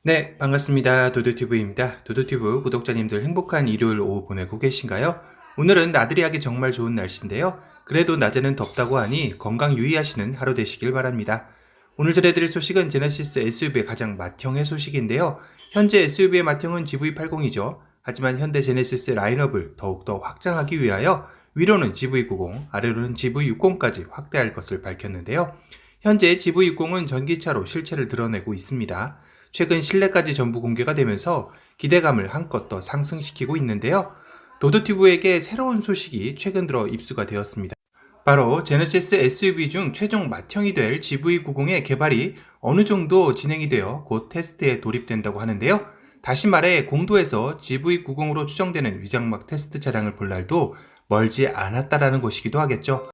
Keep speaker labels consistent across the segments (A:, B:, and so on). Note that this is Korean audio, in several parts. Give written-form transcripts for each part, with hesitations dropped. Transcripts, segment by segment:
A: 네, 반갑습니다. 도도튜브입니다. 도도튜브 구독자님들 행복한 일요일 오후 보내고 계신가요? 오늘은 나들이 하기 정말 좋은 날씨인데요. 그래도 낮에는 덥다고 하니 건강 유의하시는 하루 되시길 바랍니다. 오늘 전해드릴 소식은 제네시스 SUV의 가장 맏형의 소식인데요. 현재 SUV의 맏형은 GV80이죠. 하지만 현대 제네시스 라인업을 더욱더 확장하기 위하여 위로는 GV90, 아래로는 GV60까지 확대할 것을 밝혔는데요. 현재 GV60은 전기차로 실체를 드러내고 있습니다. 최근 실내까지 전부 공개가 되면서 기대감을 한껏 더 상승시키고 있는데요. 도도튜브에게 새로운 소식이 최근 들어 입수가 되었습니다. 바로 제네시스 SUV 중 최종 맏형이 될 GV90의 개발이 어느 정도 진행이 되어 곧 테스트에 돌입된다고 하는데요. 다시 말해 공도에서 GV90으로 추정되는 위장막 테스트 차량을 볼 날도 멀지 않았다라는 것이기도 하겠죠.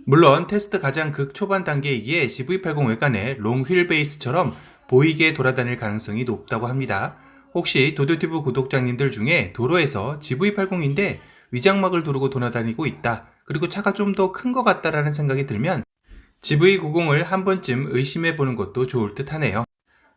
A: 물론 테스트 가장 극초반 단계이기에 GV80 외관에 롱 휠베이스처럼 보이게 돌아다닐 가능성이 높다고 합니다. 혹시 도도튜브 구독자님들 중에 도로에서 GV80인데 위장막을 두르고 돌아다니고 있다, 그리고 차가 좀 더 큰 것 같다라는 생각이 들면 GV90을 한 번쯤 의심해 보는 것도 좋을 듯 하네요.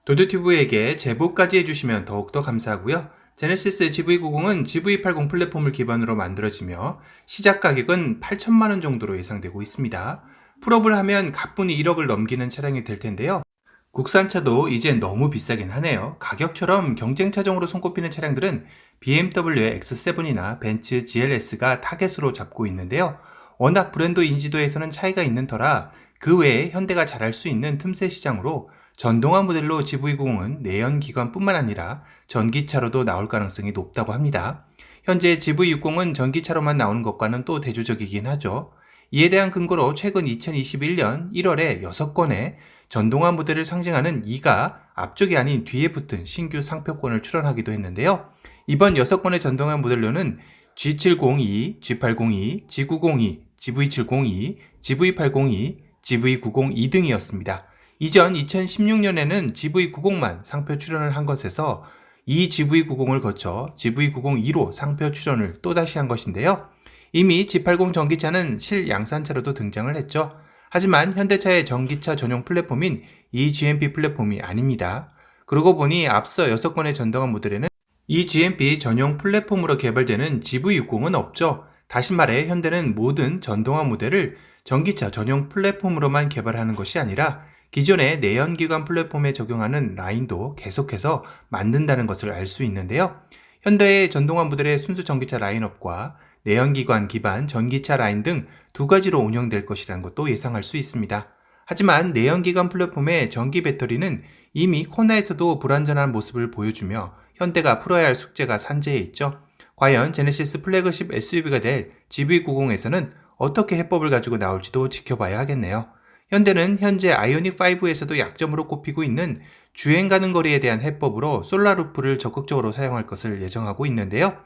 A: 도도튜브에게 제보까지 해주시면 더욱더 감사하고요. 제네시스 GV90은 GV80 플랫폼을 기반으로 만들어지며 시작 가격은 8천만원 정도로 예상되고 있습니다. 풀업을 하면 가뿐히 1억을 넘기는 차량이 될 텐데요. 국산차도 이제 너무 비싸긴 하네요. 가격처럼 경쟁 차종으로 손꼽히는 차량들은 BMW의 X7이나 벤츠 GLS가 타겟으로 잡고 있는데요. 워낙 브랜드 인지도에서는 차이가 있는 터라 그 외에 현대가 잘할 수 있는 틈새 시장으로 전동화 모델로 GV90은 내연기관뿐만 아니라 전기차로도 나올 가능성이 높다고 합니다. 현재 GV60은 전기차로만 나오는 것과는 또 대조적이긴 하죠. 이에 대한 근거로 최근 2021년 1월에 6건의 전동화 모델을 상징하는 2가 앞쪽이 아닌 뒤에 붙은 신규 상표권을 출원하기도 했는데요. 이번 6건의 전동화 모델로는 G702, G802, G902, GV702, GV802, GV902 등이었습니다. 이전 2016년에는 GV90만 상표 출원을 한 것에서 이 GV90을 거쳐 GV902로 상표 출원을 또다시 한 것인데요. 이미 G80 전기차는 실양산차로도 등장을 했죠. 하지만 현대차의 전기차 전용 플랫폼인 eGMP 플랫폼이 아닙니다. 그러고 보니 앞서 6건의 전동화 모델에는 eGMP 전용 플랫폼으로 개발되는 GV60은 없죠. 다시 말해 현대는 모든 전동화 모델을 전기차 전용 플랫폼으로만 개발하는 것이 아니라 기존의 내연기관 플랫폼에 적용하는 라인도 계속해서 만든다는 것을 알 수 있는데요. 현대의 전동화 모델의 순수 전기차 라인업과 내연기관 기반 전기차 라인 등 두 가지로 운영될 것이라는 것도 예상할 수 있습니다. 하지만 내연기관 플랫폼의 전기 배터리는 이미 코나에서도 불완전한 모습을 보여주며 현대가 풀어야 할 숙제가 산재해 있죠. 과연 제네시스 플래그십 SUV가 될 GV90에서는 어떻게 해법을 가지고 나올지도 지켜봐야 하겠네요. 현대는 현재 아이오닉5에서도 약점으로 꼽히고 있는 주행 가는 거리에 대한 해법으로 솔라루프를 적극적으로 사용할 것을 예정하고 있는데요.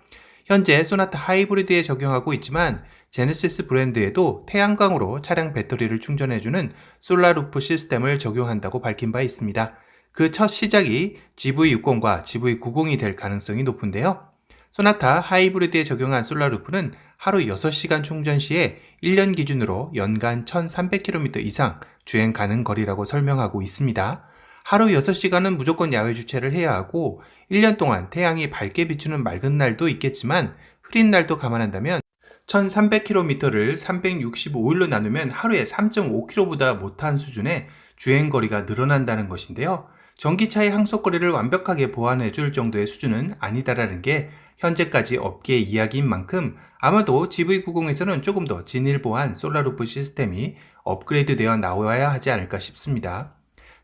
A: 현재 소나타 하이브리드에 적용하고 있지만 제네시스 브랜드에도 태양광으로 차량 배터리를 충전해주는 솔라루프 시스템을 적용한다고 밝힌 바 있습니다. 그 첫 시작이 GV60과 GV90이 될 가능성이 높은데요. 소나타 하이브리드에 적용한 솔라루프는 하루 6시간 충전 시에 1년 기준으로 연간 1300km 이상 주행 가능 거리라고 설명하고 있습니다. 하루 6시간은 무조건 야외 주차를 해야 하고 1년 동안 태양이 밝게 비추는 맑은 날도 있겠지만 흐린 날도 감안한다면 1300km를 365일로 나누면 하루에 3.5km보다 못한 수준의 주행거리가 늘어난다는 것인데요. 전기차의 항속거리를 완벽하게 보완해줄 정도의 수준은 아니다라는 게 현재까지 업계 이야기인 만큼 아마도 GV90에서는 조금 더 진일보한 솔라루프 시스템이 업그레이드 되어 나와야 하지 않을까 싶습니다.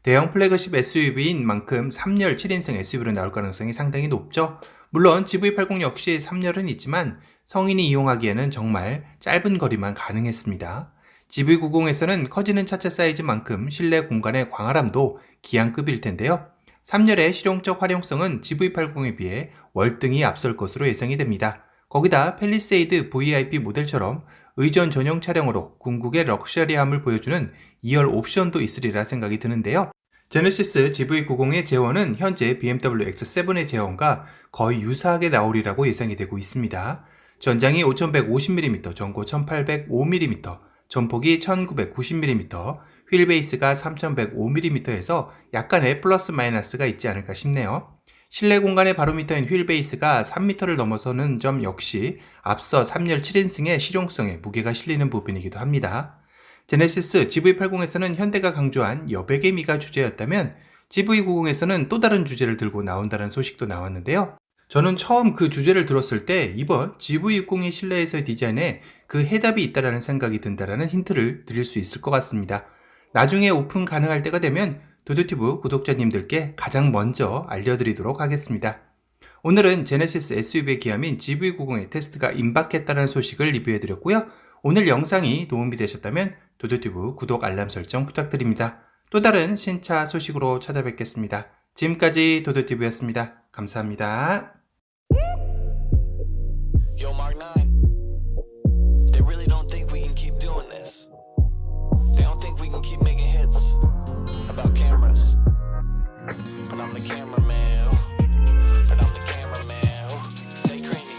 A: 대형 플래그십 SUV인 만큼 3열 7인승 SUV로 나올 가능성이 상당히 높죠. 물론 GV80 역시 3열은 있지만 성인이 이용하기에는 정말 짧은 거리만 가능했습니다. GV90에서는 커지는 차체 사이즈만큼 실내 공간의 광활함도 기한급일 텐데요. 3열의 실용적 활용성은 GV80에 비해 월등히 앞설 것으로 예상이 됩니다. 거기다 팰리세이드 VIP 모델처럼 의전 전용 차량으로 궁극의 럭셔리함을 보여주는 2열 옵션도 있으리라 생각이 드는데요. 제네시스 GV90의 제원은 현재 BMW X7의 제원과 거의 유사하게 나오리라고 예상이 되고 있습니다. 전장이 5150mm, 전고 1805mm, 전폭이 1990mm, 휠 베이스가 3105mm에서 약간의 플러스 마이너스가 있지 않을까 싶네요. 실내 공간의 바로미터인 휠 베이스가 3m를 넘어서는 점 역시 앞서 3열 7인승의 실용성에 무게가 실리는 부분이기도 합니다. 제네시스 GV80에서는 현대가 강조한 여백의 미가 주제였다면 GV90에서는 또 다른 주제를 들고 나온다는 소식도 나왔는데요. 저는 처음 그 주제를 들었을 때 이번 GV60의 실내에서의 디자인에 그 해답이 있다라는 생각이 든다라는 힌트를 드릴 수 있을 것 같습니다. 나중에 오픈 가능할 때가 되면 도도튜브 구독자님들께 가장 먼저 알려드리도록 하겠습니다. 오늘은 제네시스 SUV의 기함인 GV90의 테스트가 임박했다는 소식을 리뷰해드렸고요. 오늘 영상이 도움이 되셨다면 도도튜브 구독 알람 설정 부탁드립니다. 또 다른 신차 소식으로 찾아뵙겠습니다. 지금까지 도도튜브였습니다. 감사합니다.
B: Yo, Mark 9. They really don't think we can keep doing this. They don't think we can keep making hits about cameras. But I'm the cameraman. But I'm the cameraman. Stay creamy.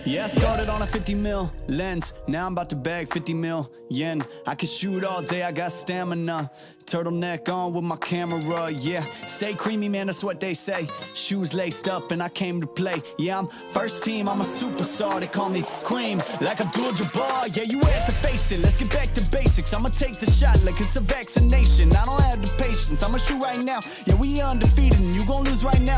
B: Yeah, I started on a 50 mil lens. Now I'm about to bag 50 mil yen. I can shoot all day, I got stamina. Turtleneck on with my camera, yeah. Stay creamy, man, that's what they say. Shoes laced up and I came to play. Yeah, I'm first team, I'm a superstar. They call me cream, like Abdul-Jabbar. Yeah, you have to face it, let's get back to basics. I'ma take the shot like it's a vaccination. I don't have the patience, I'ma shoot right now. Yeah, we undefeated and you gon' lose right now.